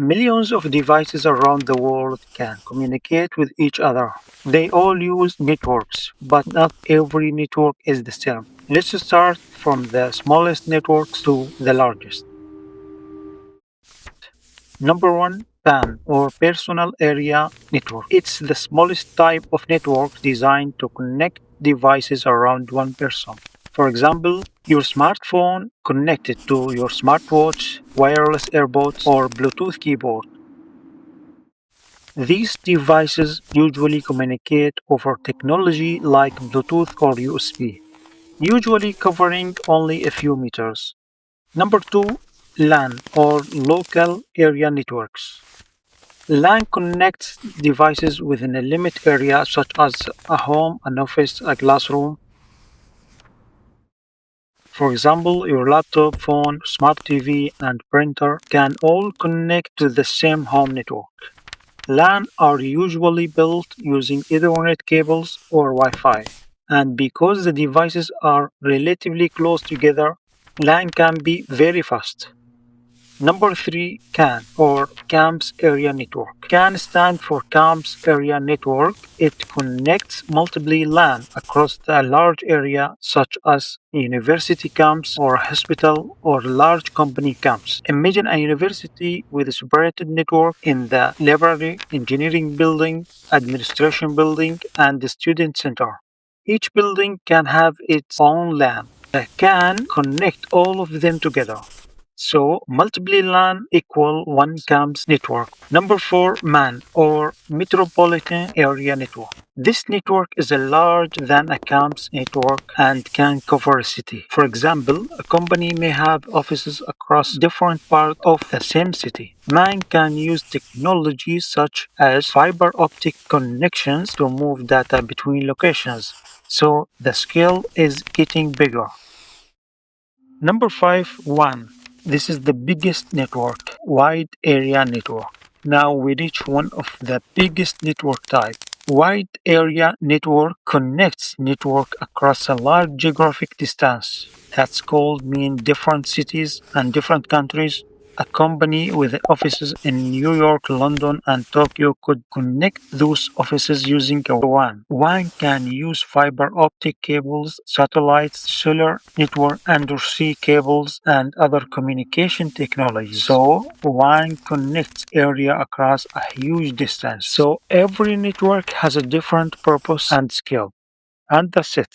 Millions of devices around the world can communicate with each other. They all use networks, but not every network is the same. Let's start from the smallest networks to the largest. Number one, PAN or Personal Area Network. It's the smallest type of network designed to connect devices around one person. For example, your smartphone connected to your smartwatch, wireless earbuds, or Bluetooth keyboard. These devices usually communicate over technology like Bluetooth or USB, usually covering only a few meters. Number two, LAN or Local Area Networks. LAN connects devices within a limit area such as a home, an office, a classroom. For example, your laptop, phone, smart TV, and printer can all connect to the same home network. LAN are usually built using Ethernet cables or Wi-Fi, and because the devices are relatively close together, LAN can be very fast. Number three, CAN or Camps Area Network. CAN stands for Camps Area Network. It connects multiple LAN across a large area such as university camps or hospital or large company camps. Imagine a university with a separated network in the library, engineering building, administration building, and the student center. Each building can have its own LAN. The CAN connect all of them together. So multiple LAN equal one CAMS network. Number four, MAN or Metropolitan Area Network. This network is larger than a CAMS network and can cover a city. For example, a company may have offices across different parts of the same city. MAN can use technologies such as fiber optic connections to move data between locations. So the scale is getting bigger. Number five, WAN. This is the biggest network, wide area network. Now we reach one of the biggest network type. Wide area network connects network across a large geographic distance. That's called mean different cities and different countries. A company with offices in New York, London, and Tokyo could connect those offices using a WAN. WAN can use fiber optic cables, satellites, cellular network, undersea cables, and other communication technologies. So, WAN connects area across a huge distance. So, every network has a different purpose and skill. And that's it.